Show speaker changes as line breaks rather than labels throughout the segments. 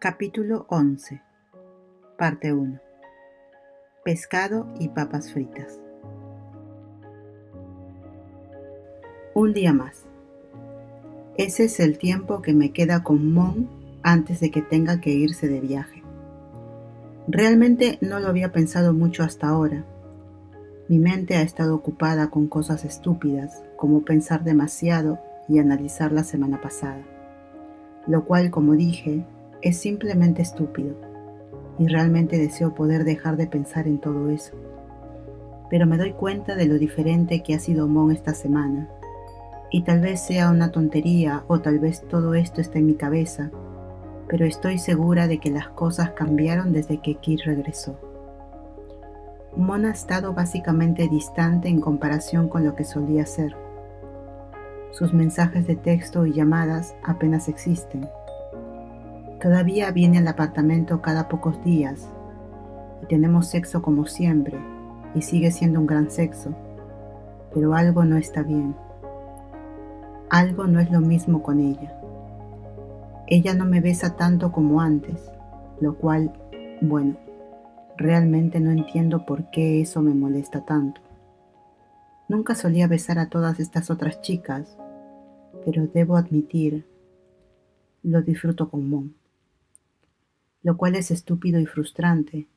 Capítulo 11, Parte 1. Pescado y papas fritas. Un día más. Ese es el tiempo que me queda con Mon antes de que tenga que irse de viaje. Realmente no lo había pensado mucho hasta ahora. Mi mente ha estado ocupada con cosas estúpidas, como pensar demasiado y analizar la semana pasada. Lo cual, como dije, es simplemente estúpido. Y realmente deseo poder dejar de pensar en todo eso. Pero me doy cuenta de lo diferente que ha sido Mon esta semana. Y tal vez sea una tontería o tal vez todo esto está en mi cabeza, pero estoy segura de que las cosas cambiaron desde que Kir regresó. Mon ha estado básicamente distante en comparación con lo que solía ser. Sus mensajes de texto y llamadas apenas existen. Todavía viene al apartamento cada pocos días y tenemos sexo como siempre y sigue siendo un gran sexo, pero algo no está bien. Algo no es lo mismo con ella. Ella no me besa tanto como antes, lo cual, bueno, realmente no entiendo por qué eso me molesta tanto. Nunca solía besar a todas estas otras chicas, pero debo admitir, lo disfruto con Mon. Lo cual es estúpido y frustrante,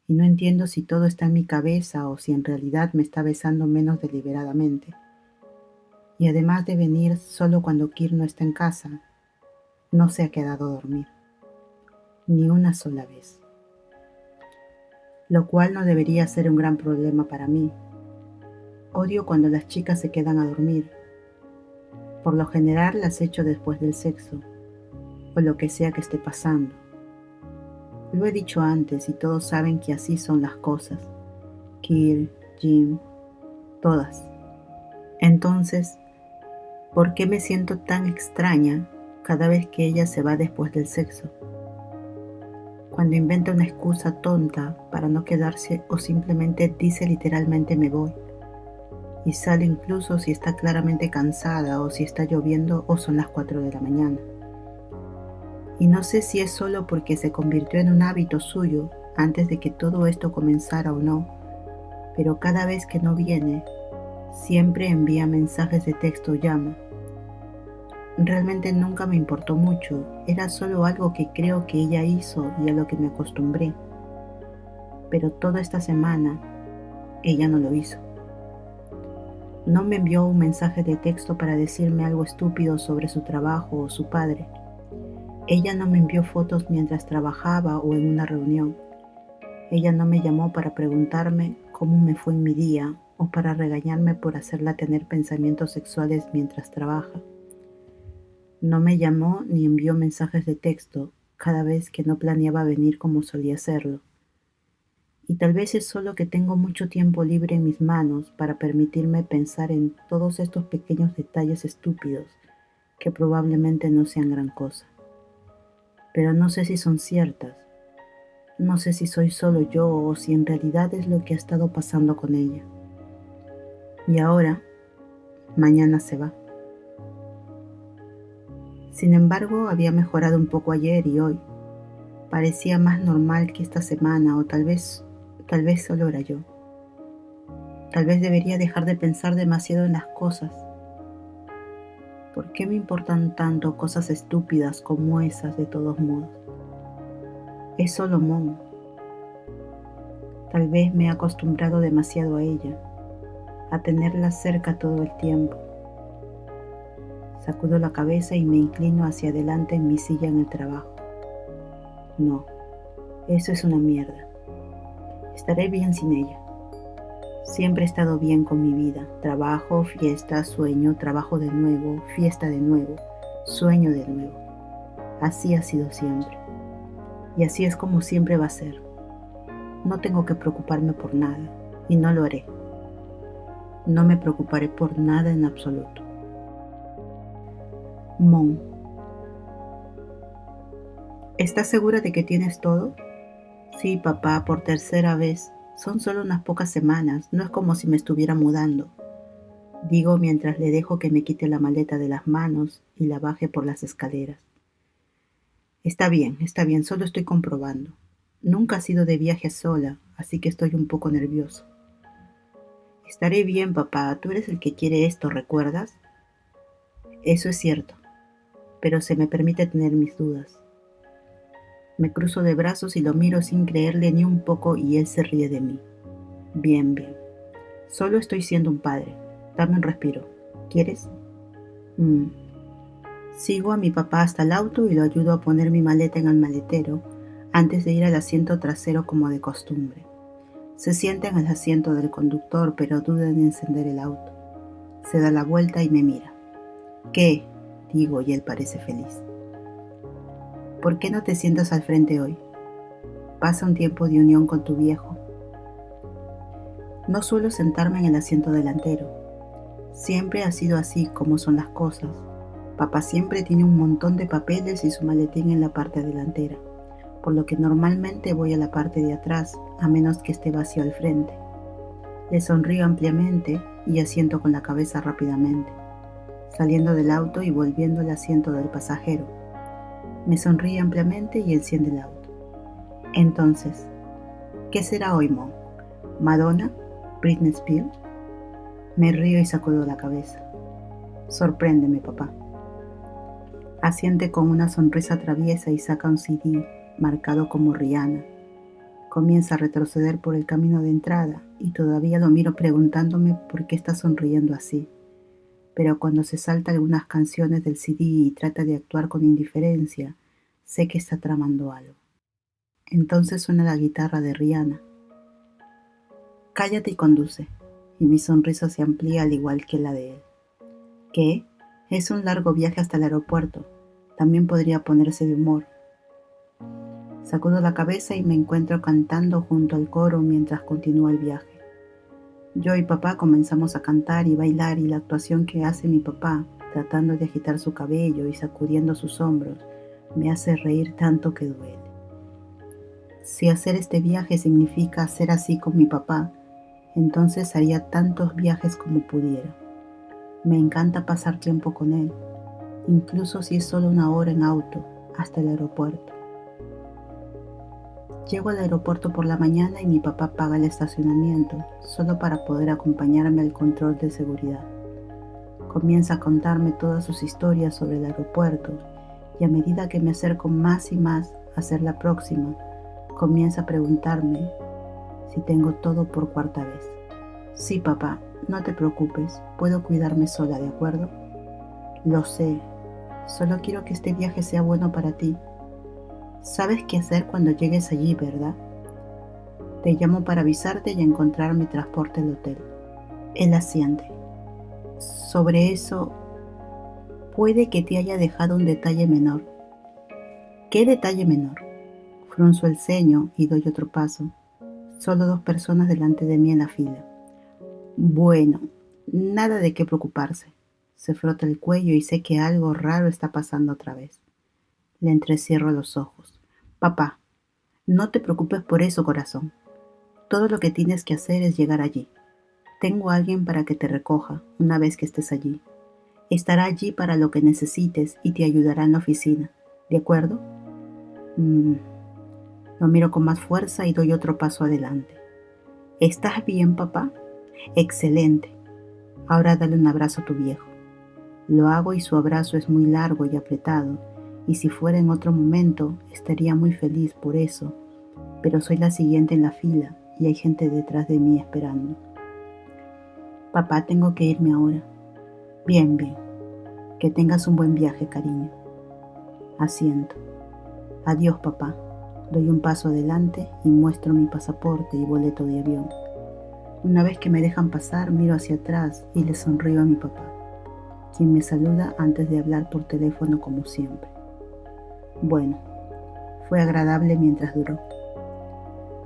y no entiendo si todo está en mi cabeza o si en realidad me está besando menos deliberadamente. Y además de venir solo cuando Kir no está en casa, no se ha quedado a dormir, ni una sola vez. Lo cual no debería ser un gran problema para mí. Odio cuando las chicas se quedan a dormir. Por lo general las echo después del sexo, o lo que sea que esté pasando. Lo he dicho antes y todos saben que así son las cosas. Kir, Jim, todas. Entonces, ¿por qué me siento tan extraña cada vez que ella se va después del sexo? Cuando inventa una excusa tonta para no quedarse o simplemente dice literalmente me voy. Y sale incluso si está claramente cansada o si está lloviendo o son las 4 de la mañana. Y no sé si es solo porque se convirtió en un hábito suyo antes de que todo esto comenzara o no, pero cada vez que no viene, siempre envía mensajes de texto o llama. Realmente nunca me importó mucho, era solo algo que creo que ella hizo y a lo que me acostumbré. Pero toda esta semana, ella no lo hizo. No me envió un mensaje de texto para decirme algo estúpido sobre su trabajo o su padre. Ella no me envió fotos mientras trabajaba o en una reunión. Ella no me llamó para preguntarme cómo me fue en mi día o para regañarme por hacerla tener pensamientos sexuales mientras trabaja. No me llamó ni envió mensajes de texto cada vez que no planeaba venir como solía hacerlo. Y tal vez es solo que tengo mucho tiempo libre en mis manos para permitirme pensar en todos estos pequeños detalles estúpidos que probablemente no sean gran cosa. Pero no sé si son ciertas. No sé si soy solo yo o si en realidad es lo que ha estado pasando con ella. Y ahora, mañana se va. Sin embargo, había mejorado un poco ayer y hoy. Parecía más normal que esta semana o tal vez solo era yo. Tal vez debería dejar de pensar demasiado en las cosas. ¿Por qué me importan tanto cosas estúpidas como esas de todos modos? Es solo Mon. Tal vez me he acostumbrado demasiado a ella, a tenerla cerca todo el tiempo. Sacudo la cabeza y me inclino hacia adelante en mi silla en el trabajo. No, eso es una mierda. Estaré bien sin ella. Siempre he estado bien con mi vida. Trabajo, fiesta, sueño, trabajo de nuevo, fiesta de nuevo, sueño de nuevo. Así ha sido siempre. Y así es como siempre va a ser. No tengo que preocuparme por nada, y no lo haré. No me preocuparé por nada en absoluto. Mon. ¿Estás segura de que tienes todo? Sí, papá, por tercera vez. Son solo unas pocas semanas, no es como si me estuviera mudando. Digo mientras le dejo que me quite la maleta de las manos y la baje por las escaleras. Está bien, solo estoy comprobando. Nunca has ido de viaje sola, así que estoy un poco nervioso. Estaré bien, papá, tú eres el que quiere esto, ¿recuerdas? Eso es cierto, pero se me permite tener mis dudas. Me cruzo de brazos y lo miro sin creerle ni un poco y él se ríe de mí. Bien, bien. Solo estoy siendo un padre. Dame un respiro. ¿Quieres? Mm. Sigo a mi papá hasta el auto y lo ayudo a poner mi maleta en el maletero antes de ir al asiento trasero como de costumbre. Se sienta en el asiento del conductor, pero duda en encender el auto. Se da la vuelta y me mira. ¿Qué? Digo, y él parece feliz. ¿Por qué no te sientas al frente hoy? Pasa un tiempo de unión con tu viejo. No suelo sentarme en el asiento delantero. Siempre ha sido así como son las cosas. Papá siempre tiene un montón de papeles y su maletín en la parte delantera, por lo que normalmente voy a la parte de atrás, a menos que esté vacío al frente. Le sonrío ampliamente y asiento con la cabeza rápidamente, saliendo del auto y volviendo al asiento del pasajero. Me sonríe ampliamente y enciende el auto. Entonces, ¿qué será hoy, Mom? ¿Madonna? ¿Britney Spears? Me río y sacudo la cabeza. Sorpréndeme, papá. Asiente con una sonrisa traviesa y saca un CD marcado como Rihanna. Comienza a retroceder por el camino de entrada y todavía lo miro preguntándome por qué está sonriendo así. Pero cuando se salta algunas canciones del CD y trata de actuar con indiferencia, sé que está tramando algo. Entonces suena la guitarra de Rihanna. Cállate y conduce, y mi sonrisa se amplía al igual que la de él. ¿Qué? Es un largo viaje hasta el aeropuerto. También podría ponerse de humor. Sacudo la cabeza y me encuentro cantando junto al coro mientras continúa el viaje. Yo y papá comenzamos a cantar y bailar y la actuación que hace mi papá, tratando de agitar su cabello y sacudiendo sus hombros, me hace reír tanto que duele. Si hacer este viaje significa ser así con mi papá, entonces haría tantos viajes como pudiera. Me encanta pasar tiempo con él, incluso si es solo 1 hora en auto, hasta el aeropuerto. Llego al aeropuerto por la mañana y mi papá paga el estacionamiento, solo para poder acompañarme al control de seguridad. Comienza a contarme todas sus historias sobre el aeropuerto y a medida que me acerco más y más a ser la próxima, comienza a preguntarme si tengo todo por 4ª vez. Sí, papá, no te preocupes, puedo cuidarme sola, ¿de acuerdo? Lo sé, solo quiero que este viaje sea bueno para ti. Sabes qué hacer cuando llegues allí, ¿verdad? Te llamo para avisarte y encontrar mi transporte al hotel. Él asiente. Sobre eso, puede que te haya dejado un detalle menor. ¿Qué detalle menor? Frunzo el ceño y doy otro paso. Solo 2 personas delante de mí en la fila. Bueno, nada de qué preocuparse. Se frota el cuello y sé que algo raro está pasando otra vez. Le entrecierro los ojos. Papá, no te preocupes por eso, corazón. Todo lo que tienes que hacer es llegar allí. Tengo a alguien para que te recoja una vez que estés allí. Estará allí para lo que necesites y te ayudará en la oficina. ¿De acuerdo? Lo miro con más fuerza y doy otro paso adelante. ¿Estás bien, papá? Excelente. Ahora dale un abrazo a tu viejo. Lo hago y su abrazo es muy largo y apretado, y si fuera en otro momento estaría muy feliz por eso, pero soy la siguiente en la fila y hay gente detrás de mí esperando. Papá, tengo que irme ahora. Bien, bien. Que tengas un buen viaje, cariño. Asiento. Adiós, papá. Doy un paso adelante y muestro mi pasaporte y boleto de avión. Una vez que me dejan pasar, miro hacia atrás y le sonrío a mi papá, quien me saluda antes de hablar por teléfono como siempre. Bueno, fue agradable mientras duró.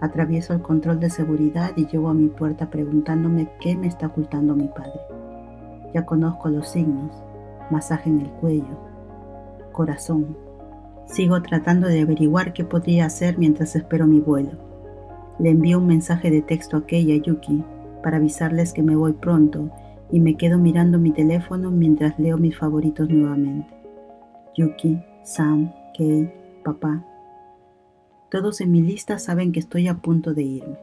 Atravieso el control de seguridad y llego a mi puerta preguntándome qué me está ocultando mi padre. Ya conozco los signos: masaje en el cuello, corazón. Sigo tratando de averiguar qué podría hacer mientras espero mi vuelo. Le envío un mensaje de texto a Kei y a Yuki para avisarles que me voy pronto y me quedo mirando mi teléfono mientras leo mis favoritos nuevamente. Yuki, Sam, Kei, papá. Todos en mi lista saben que estoy a punto de irme.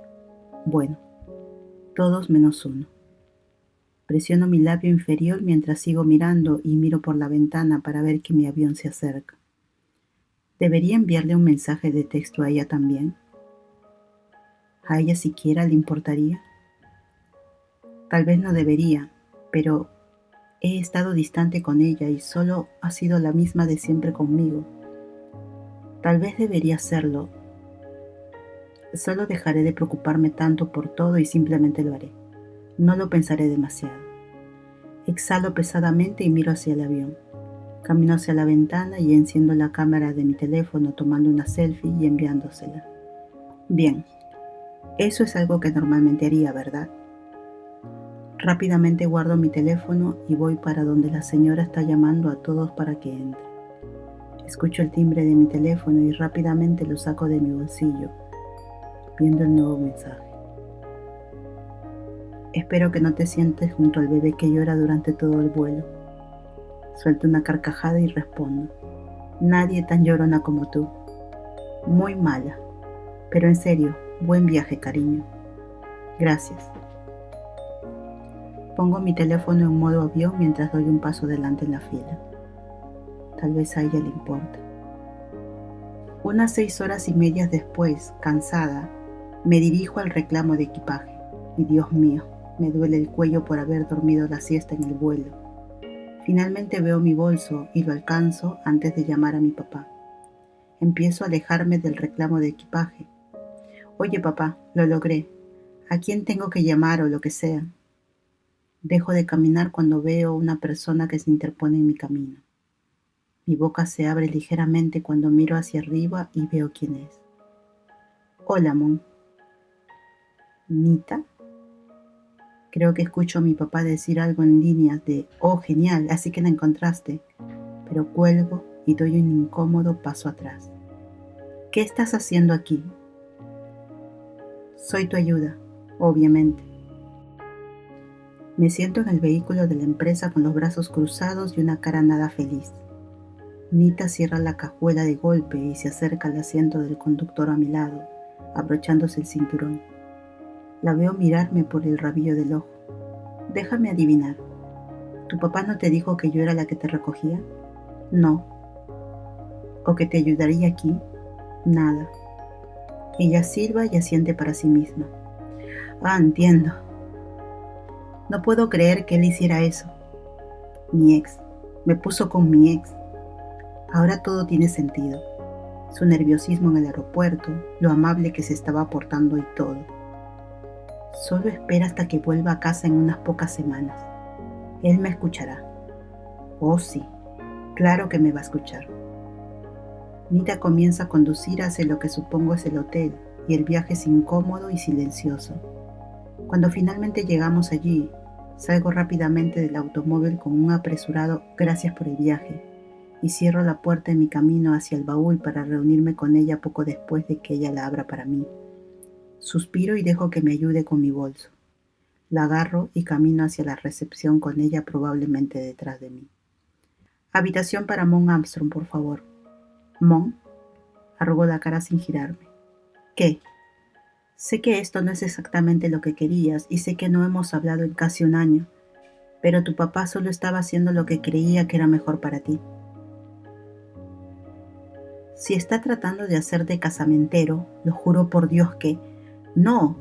Bueno, todos menos uno. Presiono mi labio inferior mientras sigo mirando y miro por la ventana para ver que mi avión se acerca. ¿Debería enviarle un mensaje de texto a ella también? ¿A ella siquiera le importaría? Tal vez no debería, pero he estado distante con ella y solo ha sido la misma de siempre conmigo. Tal vez debería hacerlo. Solo dejaré de preocuparme tanto por todo y simplemente lo haré. No lo pensaré demasiado. Exhalo pesadamente y miro hacia el avión. Camino hacia la ventana y enciendo la cámara de mi teléfono tomando una selfie y enviándosela. Bien, eso es algo que normalmente haría, ¿verdad? Rápidamente guardo mi teléfono y voy para donde la señora está llamando a todos para que entre. Escucho el timbre de mi teléfono y rápidamente lo saco de mi bolsillo, viendo el nuevo mensaje. Espero que no te sientes junto al bebé que llora durante todo el vuelo. Suelto una carcajada y respondo. Nadie tan llorona como tú. Muy mala. Pero en serio, buen viaje, cariño. Gracias. Pongo mi teléfono en modo avión mientras doy un paso adelante en la fila. Tal vez a ella le importe. Unas 6 horas y media después, cansada, me dirijo al reclamo de equipaje. Y Dios mío, me duele el cuello por haber dormido la siesta en el vuelo. Finalmente veo mi bolso y lo alcanzo antes de llamar a mi papá. Empiezo a alejarme del reclamo de equipaje. Oye, papá, lo logré. ¿A quién tengo que llamar o lo que sea? Dejo de caminar cuando veo una persona que se interpone en mi camino. Mi boca se abre ligeramente cuando miro hacia arriba y veo quién es. Hola, Mon. ¿Nita? Creo que escucho a mi papá decir algo en líneas de «Oh, genial, así que la encontraste», pero cuelgo y doy un incómodo paso atrás. ¿Qué estás haciendo aquí? Soy tu ayuda, obviamente. Me siento en el vehículo de la empresa con los brazos cruzados y una cara nada feliz. Nita cierra la cajuela de golpe y se acerca al asiento del conductor a mi lado, abrochándose el cinturón. La veo mirarme por el rabillo del ojo. Déjame adivinar. ¿Tu papá no te dijo que yo era la que te recogía? No. ¿O que te ayudaría aquí? Nada. Ella silba y asiente para sí misma. Ah, entiendo. No puedo creer que él hiciera eso. Mi ex. Me puso con mi ex. Ahora todo tiene sentido. Su nerviosismo en el aeropuerto, lo amable que se estaba portando y todo. Solo espera hasta que vuelva a casa en unas pocas semanas. Él me escuchará. Oh, sí. Claro que me va a escuchar. Nita comienza a conducir hacia lo que supongo es el hotel, y el viaje es incómodo y silencioso. Cuando finalmente llegamos allí, salgo rápidamente del automóvil con un apresurado «Gracias por el viaje» y cierro la puerta en mi camino hacia el baúl para reunirme con ella poco después de que ella la abra para mí. Suspiro y dejo que me ayude con mi bolso. La agarro y camino hacia la recepción con ella probablemente detrás de mí. Habitación para Mon Armstrong, por favor. Mon, arrugó la cara sin girarme. ¿Qué? Sé que esto no es exactamente lo que querías y sé que no hemos hablado en casi un año, pero tu papá solo estaba haciendo lo que creía que era mejor para ti. Si está tratando de hacerte casamentero, lo juro por Dios que... ¡No!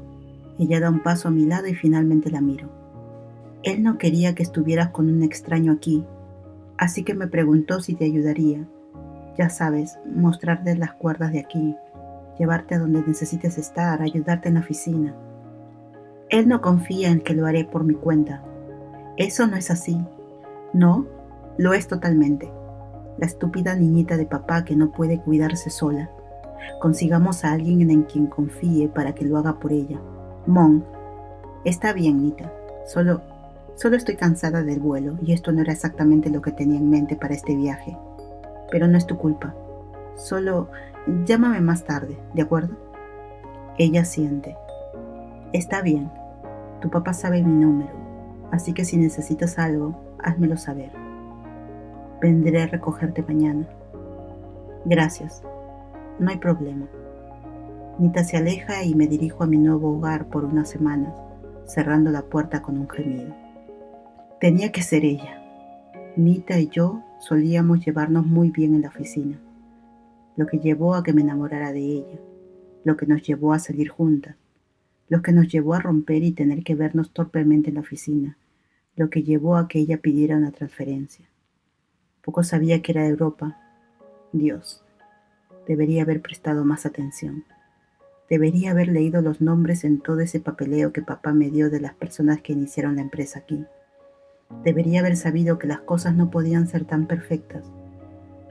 Ella da un paso a mi lado y finalmente la miro. Él no quería que estuvieras con un extraño aquí, así que me preguntó si te ayudaría. Ya sabes, mostrarte las cuerdas de aquí, llevarte a donde necesites estar, ayudarte en la oficina. Él no confía en que lo haré por mi cuenta. Eso no es así. No, lo es totalmente. La estúpida niñita de papá que no puede cuidarse sola. Consigamos a alguien en quien confíe para que lo haga por ella. Mon, está bien, Nita. Solo estoy cansada del vuelo y esto no era exactamente lo que tenía en mente para este viaje. Pero no es tu culpa. Solo llámame más tarde, ¿de acuerdo? Ella asiente. Está bien. Tu papá sabe mi número, así que si necesitas algo, házmelo saber. Vendré a recogerte mañana. Gracias. No hay problema. Nita se aleja y me dirijo a mi nuevo hogar por unas semanas, cerrando la puerta con un gemido. Tenía que ser ella. Nita y yo solíamos llevarnos muy bien en la oficina, lo que llevó a que me enamorara de ella, lo que nos llevó a salir juntas, lo que nos llevó a romper y tener que vernos torpemente en la oficina, lo que llevó a que ella pidiera una transferencia. Poco sabía que era de Europa. Dios, debería haber prestado más atención. Debería haber leído los nombres en todo ese papeleo que papá me dio de las personas que iniciaron la empresa aquí. Debería haber sabido que las cosas no podían ser tan perfectas.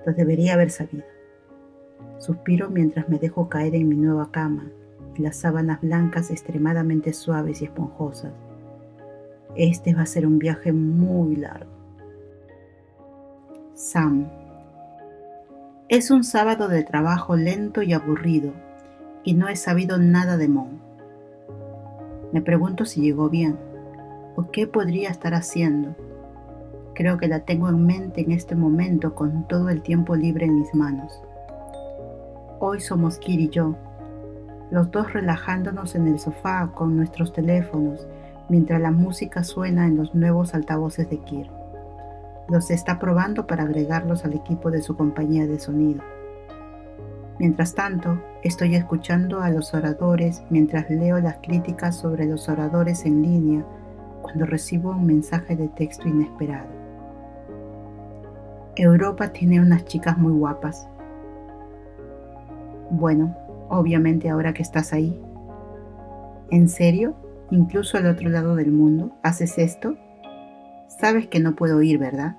Los debería haber sabido. Suspiro mientras me dejo caer en mi nueva cama y las sábanas blancas extremadamente suaves y esponjosas. Este va a ser un viaje muy largo. Sam. Es un sábado de trabajo lento y aburrido, y no he sabido nada de Mon. Me pregunto si llegó bien, o qué podría estar haciendo. Creo que la tengo en mente en este momento con todo el tiempo libre en mis manos. Hoy somos Kir y yo, los dos relajándonos en el sofá con nuestros teléfonos, mientras la música suena en los nuevos altavoces de Kir. Los está probando para agregarlos al equipo de su compañía de sonido. Mientras tanto, estoy escuchando a los oradores mientras leo las críticas sobre los oradores en línea cuando recibo un mensaje de texto inesperado. Europa tiene unas chicas muy guapas. Bueno, obviamente ahora que estás ahí. ¿En serio? ¿Incluso al otro lado del mundo haces esto? Sabes que no puedo ir, ¿verdad?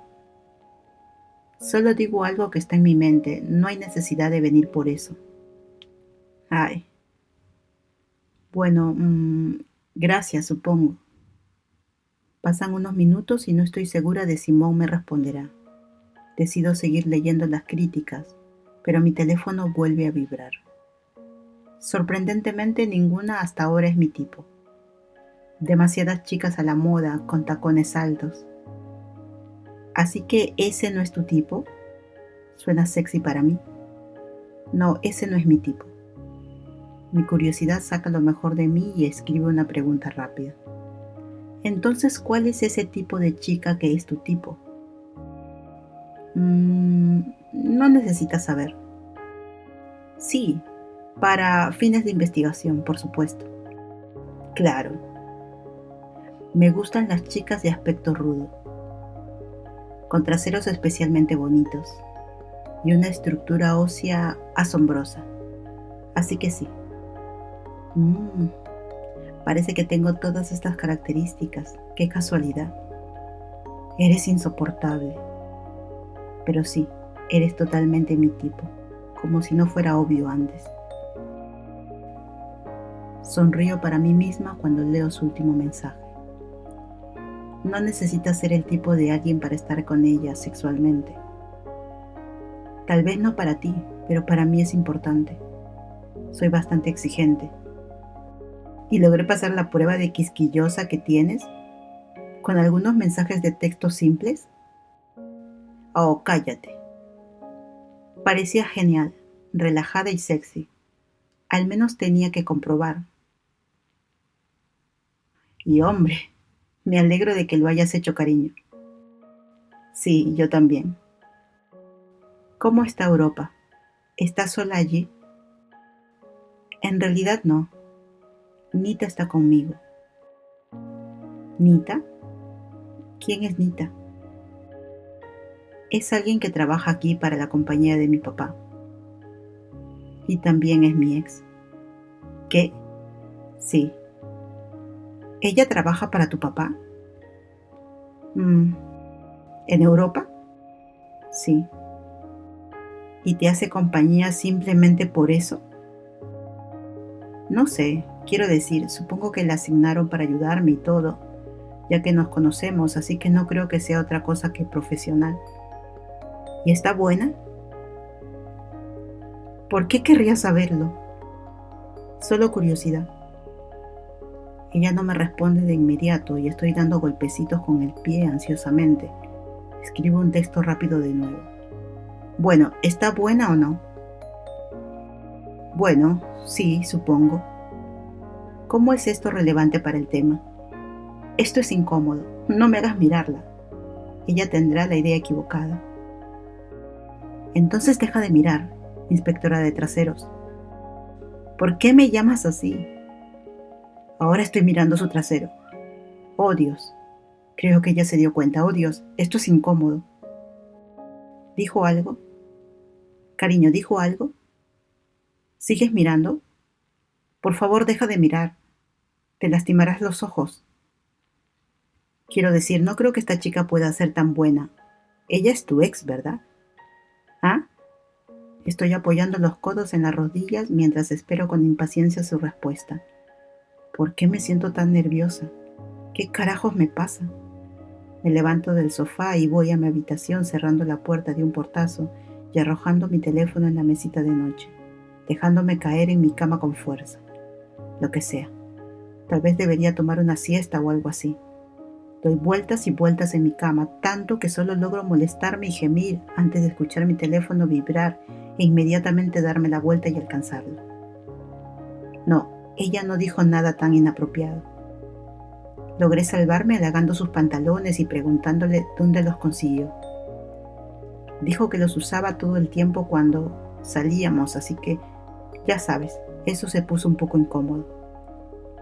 Solo digo algo que está en mi mente, no hay necesidad de venir por eso. Ay. Bueno, gracias, supongo. Pasan unos minutos y no estoy segura de si Mon me responderá. Decido seguir leyendo las críticas, pero mi teléfono vuelve a vibrar. Sorprendentemente, ninguna hasta ahora es mi tipo. Demasiadas chicas a la moda con tacones altos. ¿Así que ese no es tu tipo? Suena sexy para mí. No, ese no es mi tipo. Mi curiosidad saca lo mejor de mí y escribe una pregunta rápida. Entonces, ¿cuál es ese tipo de chica que es tu tipo? No necesitas saber. Sí, para fines de investigación, por supuesto. Claro. Me gustan las chicas de aspecto rudo, con traseros especialmente bonitos y una estructura ósea asombrosa. Así que sí. Parece que tengo todas estas características. ¡Qué casualidad! Eres insoportable. Pero sí, eres totalmente mi tipo, como si no fuera obvio antes. Sonrío para mí misma cuando leo su último mensaje. No necesitas ser el tipo de alguien para estar con ella sexualmente. Tal vez no para ti, pero para mí es importante. Soy bastante exigente. Y logré pasar la prueba de quisquillosa que tienes con algunos mensajes de texto simples. Oh, cállate. Parecía genial, relajada y sexy. Al menos tenía que comprobar. Y hombre, me alegro de que lo hayas hecho, cariño. Sí, yo también. ¿Cómo está Europa? ¿Estás sola allí? En realidad no. Nita está conmigo. ¿Nita? ¿Quién es Nita? Es alguien que trabaja aquí para la compañía de mi papá. Y también es mi ex. ¿Qué? Sí. ¿Ella trabaja para tu papá? ¿En Europa? Sí. ¿Y te hace compañía simplemente por eso? No sé, quiero decir, supongo que la asignaron para ayudarme y todo, ya que nos conocemos, así que no creo que sea otra cosa que profesional. ¿Y está buena? ¿Por qué querría saberlo? Solo curiosidad. Ella no me responde de inmediato y estoy dando golpecitos con el pie ansiosamente. Escribo un texto rápido de nuevo. Bueno, ¿está buena o no? Bueno, sí, supongo. ¿Cómo es esto relevante para el tema? Esto es incómodo. No me hagas mirarla. Ella tendrá la idea equivocada. Entonces deja de mirar, inspectora de traseros. ¿Por qué me llamas así? Ahora estoy mirando su trasero. Oh, Dios. Creo que ella se dio cuenta. Oh, Dios, esto es incómodo. ¿Dijo algo? Cariño, ¿dijo algo? ¿Sigues mirando? Por favor, deja de mirar. Te lastimarás los ojos. Quiero decir, no creo que esta chica pueda ser tan buena. Ella es tu ex, ¿verdad? ¿Ah? Estoy apoyando los codos en las rodillas mientras espero con impaciencia su respuesta. ¿Por qué me siento tan nerviosa? ¿Qué carajos me pasa? Me levanto del sofá y voy a mi habitación cerrando la puerta de un portazo y arrojando mi teléfono en la mesita de noche, dejándome caer en mi cama con fuerza. Lo que sea. Tal vez debería tomar una siesta o algo así. Doy vueltas y vueltas en mi cama, tanto que solo logro molestarme y gemir antes de escuchar mi teléfono vibrar e inmediatamente darme la vuelta y alcanzarlo. No, ella no dijo nada tan inapropiado. Logré salvarme halagando sus pantalones y preguntándole dónde los consiguió. Dijo que los usaba todo el tiempo cuando salíamos, así que, ya sabes, eso se puso un poco incómodo.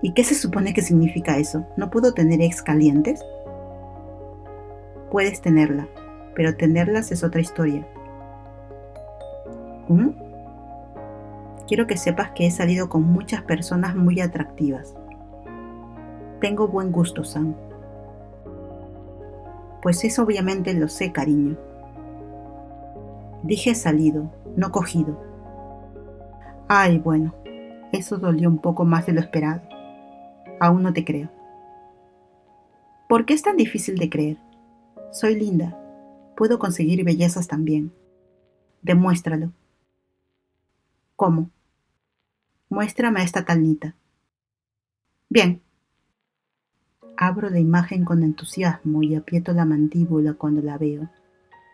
¿Y qué se supone que significa eso? ¿No puedo tener ex calientes? Puedes tenerla, pero tenerlas es otra historia. ¿Mm? Quiero que sepas que he salido con muchas personas muy atractivas. Tengo buen gusto, Sam. Pues eso obviamente lo sé, cariño. Dije salido, no cogido. Ay, bueno, eso dolió un poco más de lo esperado. Aún no te creo. ¿Por qué es tan difícil de creer? Soy linda. Puedo conseguir bellezas también. Demuéstralo. ¿Cómo? Muéstrame a esta talnita. Bien. Abro la imagen con entusiasmo y aprieto la mandíbula cuando la veo,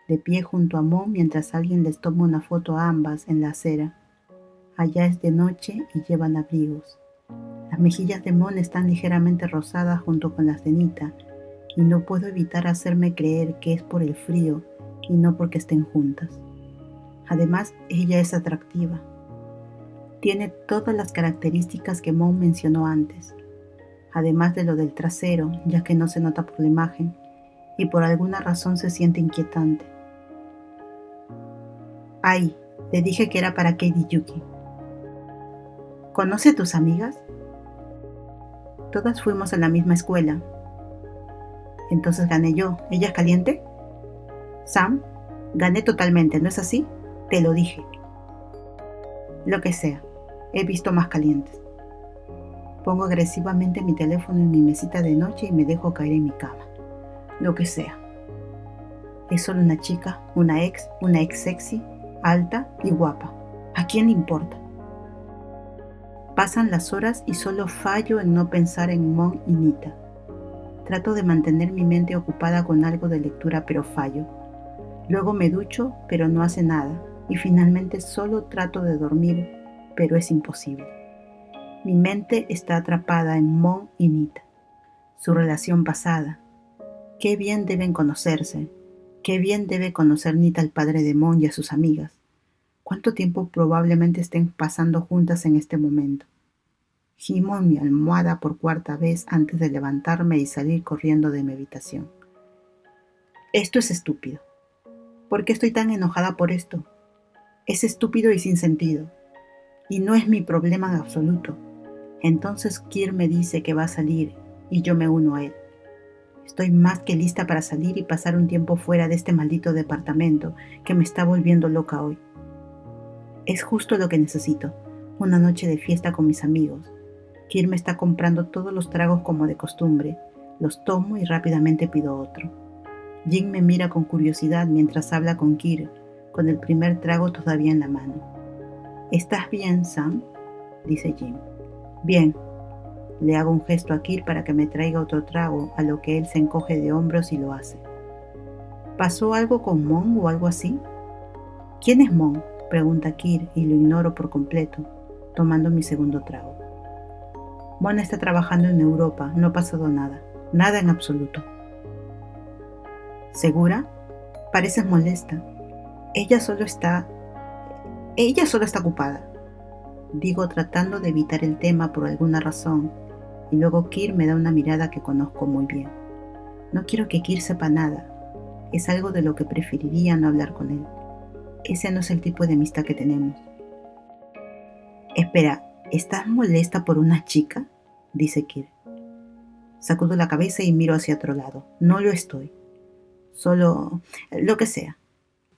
de pie junto a Mo mientras alguien les toma una foto a ambas en la acera. Allá es de noche y llevan abrigos. Las mejillas de Mon están ligeramente rosadas junto con las de Nita, y no puedo evitar hacerme creer que es por el frío y no porque estén juntas. Además, ella es atractiva. Tiene todas las características que Mon mencionó antes, además de lo del trasero, ya que no se nota por la imagen, y por alguna razón se siente inquietante. Ay, le dije que era para Katie Yuki. ¿Conoce a tus amigas? Todas fuimos a la misma escuela. Entonces gané yo. ¿Ella es caliente? Sam, gané totalmente, ¿no es así? Te lo dije. Lo que sea, he visto más calientes. Pongo agresivamente mi teléfono en mi mesita de noche y me dejo caer en mi cama. Lo que sea. Es solo una chica, una ex sexy, alta y guapa. ¿A quién le importa? Pasan las horas y solo fallo en no pensar en Mon y Nita. Trato de mantener mi mente ocupada con algo de lectura, pero fallo. Luego me ducho, pero no hace nada. Y finalmente solo trato de dormir, pero es imposible. Mi mente está atrapada en Mon y Nita. Su relación pasada. Qué bien deben conocerse. Qué bien debe conocer Nita al padre de Mon y a sus amigas. ¿Cuánto tiempo probablemente estén pasando juntas en este momento? Gimo en mi almohada por cuarta vez antes de levantarme y salir corriendo de mi habitación. Esto es estúpido. ¿Por qué estoy tan enojada por esto? Es estúpido y sin sentido. Y no es mi problema en absoluto. Entonces Kir me dice que va a salir y yo me uno a él. Estoy más que lista para salir y pasar un tiempo fuera de este maldito departamento que me está volviendo loca hoy. Es justo lo que necesito, una noche de fiesta con mis amigos. Kir me está comprando todos los tragos como de costumbre, los tomo y rápidamente pido otro. Jin me mira con curiosidad mientras habla con Kir, con el primer trago todavía en la mano. ¿Estás bien, Sam?, dice Jin. Bien. Le hago un gesto a Kir para que me traiga otro trago, a lo que él se encoge de hombros y lo hace. ¿Pasó algo con Mon o algo así? ¿Quién es Mon?, pregunta Kir y lo ignoro por completo. tomando mi segundo trago. Mona está trabajando en Europa, no ha pasado nada, nada en absoluto. ¿Segura? Pareces molesta. Ella solo está ocupada. Digo tratando de evitar el tema por alguna razón, y luego Kir me da una mirada que conozco muy bien. No quiero que Kir sepa nada. Es algo de lo que preferiría no hablar con él. Ese no es el tipo de amistad que tenemos. Espera, ¿estás molesta por una chica?, dice Kir. Sacudo la cabeza y miro hacia otro lado. No lo estoy. Solo lo que sea.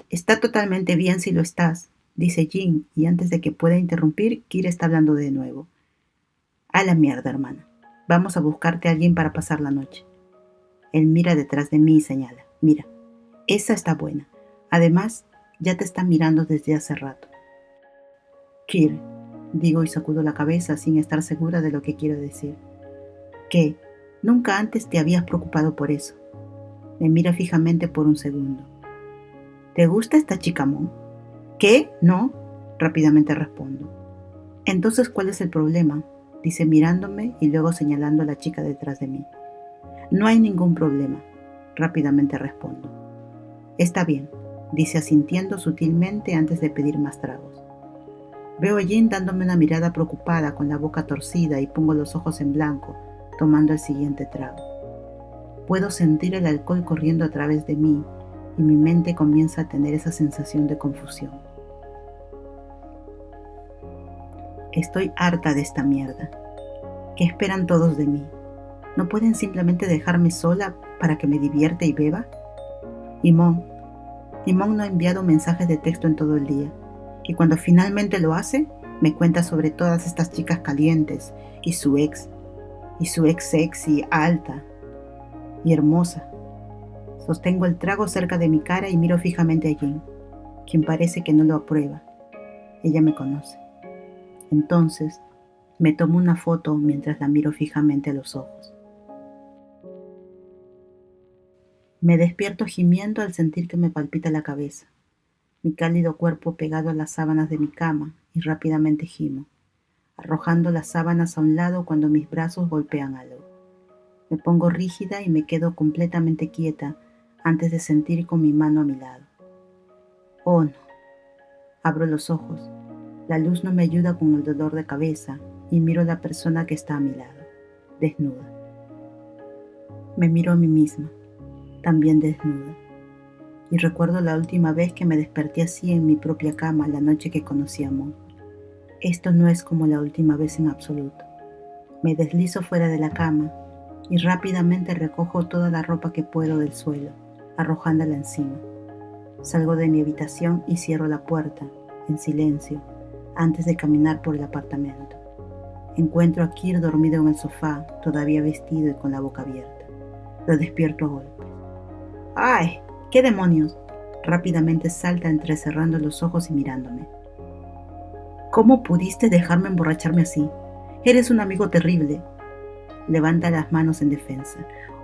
Está totalmente bien si lo estás, dice Jin, y antes de que pueda interrumpir, Kir está hablando de nuevo. A la mierda, hermana. Vamos a buscarte a alguien para pasar la noche. Él mira detrás de mí y señala. Mira, esa está buena. Además, ya te está mirando desde hace rato. Kir, digo y sacudo la cabeza sin estar segura de lo que quiero decir. ¿Qué? Nunca antes te habías preocupado por eso. Me mira fijamente por un segundo. ¿Te gusta esta chica, Mon? ¿Qué? No, rápidamente respondo. Entonces, ¿cuál es el problema?, dice mirándome y luego señalando a la chica detrás de mí. No hay ningún problema, rápidamente respondo. Está bien, dice asintiendo sutilmente antes de pedir más tragos. Veo a Jin dándome una mirada preocupada con la boca torcida y pongo los ojos en blanco, tomando el siguiente trago. Puedo sentir el alcohol corriendo a través de mí y mi mente comienza a tener esa sensación de confusión. Estoy harta de esta mierda. ¿Qué esperan todos de mí? ¿No pueden simplemente dejarme sola para que me divierta y beba? Y Mon no ha enviado mensajes de texto en todo el día. Y cuando finalmente lo hace, me cuenta sobre todas estas chicas calientes y su ex sexy, alta y hermosa. Sostengo el trago cerca de mi cara y miro fijamente a Jin, quien parece que no lo aprueba. Ella me conoce. Entonces, me tomo una foto mientras la miro fijamente a los ojos. Me despierto gimiendo al sentir que me palpita la cabeza, mi cálido cuerpo pegado a las sábanas de mi cama, y rápidamente gimo, arrojando las sábanas a un lado cuando mis brazos golpean algo. Me pongo rígida y me quedo completamente quieta antes de sentir con mi mano a mi lado. Oh no. Abro los ojos. La luz no me ayuda con el dolor de cabeza y miro a la persona que está a mi lado, desnuda. Me miro a mí misma, también desnuda, y recuerdo la última vez que me desperté así en mi propia cama la noche que conocí a Mon. Esto no es como la última vez en absoluto. Me deslizo fuera de la cama y rápidamente recojo toda la ropa que puedo del suelo, arrojándola encima. Salgo de mi habitación y cierro la puerta, en silencio, antes de caminar por el apartamento. Encuentro a Kir dormido en el sofá, todavía vestido y con la boca abierta. Lo despierto a golpes. ¡Ay! ¿Qué demonios? Rápidamente salta entrecerrando los ojos y mirándome. ¿Cómo pudiste dejarme emborracharme así? Eres un amigo terrible. Levanta las manos en defensa.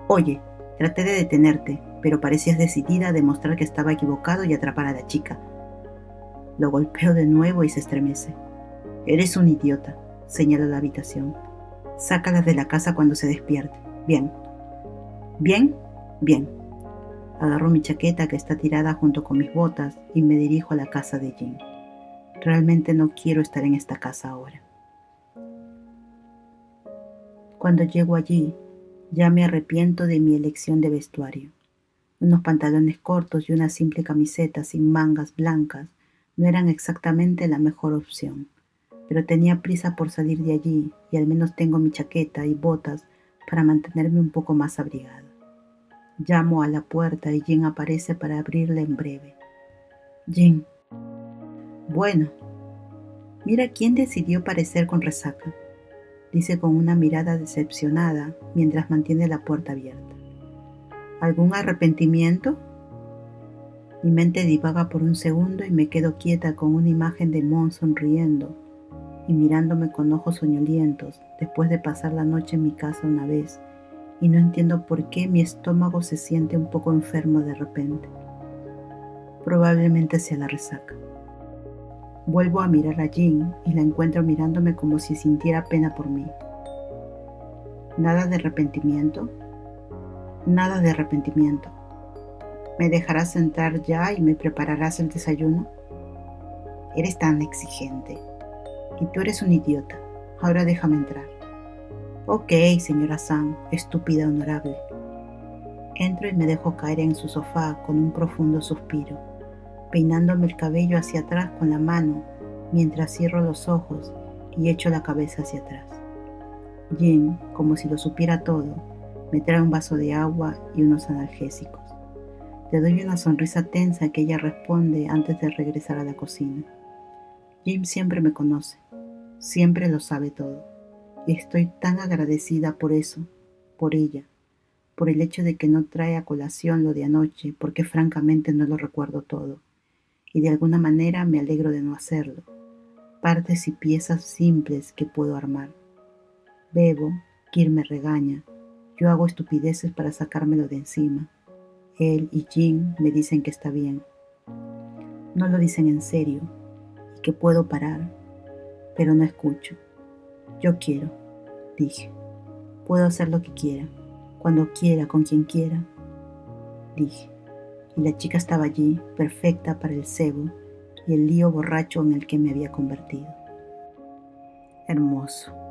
Oye, traté de detenerte, pero parecías decidida a demostrar que estaba equivocado y atrapar a la chica. Lo golpeo de nuevo y se estremece. Eres un idiota, señala la habitación. Sácala de la casa cuando se despierte. Bien. ¿Bien? Bien. Agarro mi chaqueta que está tirada junto con mis botas y me dirijo a la casa de Jin. Realmente no quiero estar en esta casa ahora. Cuando llego allí, ya me arrepiento de mi elección de vestuario. Unos pantalones cortos y una simple camiseta sin mangas blancas no eran exactamente la mejor opción, pero tenía prisa por salir de allí y al menos tengo mi chaqueta y botas para mantenerme un poco más abrigada. Llamo a la puerta y Jin aparece para abrirla en breve. Jin. Bueno, mira quién decidió parecer con resaca, dice con una mirada decepcionada mientras mantiene la puerta abierta. ¿Algún arrepentimiento? Mi mente divaga por un segundo y me quedo quieta con una imagen de Mon sonriendo y mirándome con ojos soñolientos después de pasar la noche en mi casa una vez, y no entiendo por qué mi estómago se siente un poco enfermo de repente. Probablemente sea la resaca. Vuelvo a mirar a Jean y la encuentro mirándome como si sintiera pena por mí. ¿Nada de arrepentimiento? Nada de arrepentimiento. ¿Me dejarás entrar ya y me prepararás el desayuno? Eres tan exigente. Y tú eres un idiota. Ahora déjame entrar. Ok, señora San, estúpida honorable. Entro y me dejo caer en su sofá con un profundo suspiro, peinándome el cabello hacia atrás con la mano mientras cierro los ojos y echo la cabeza hacia atrás. Jean, como si lo supiera todo, me trae un vaso de agua y unos analgésicos. Le doy una sonrisa tensa que ella responde antes de regresar a la cocina. Jim siempre me conoce, siempre lo sabe todo, y estoy tan agradecida por eso, por ella, por el hecho de que no trae a colación lo de anoche, porque francamente no lo recuerdo todo, y de alguna manera me alegro de no hacerlo. Partes y piezas simples que puedo armar. Bebo, Kir me regaña, yo hago estupideces para sacármelo de encima. Él y Jim me dicen que está bien. No lo dicen en serio y que puedo parar, pero no escucho. Yo quiero, dije. Puedo hacer lo que quiera, cuando quiera, con quien quiera, dije. Y la chica estaba allí, perfecta para el cebo y el lío borracho en el que me había convertido. Hermoso.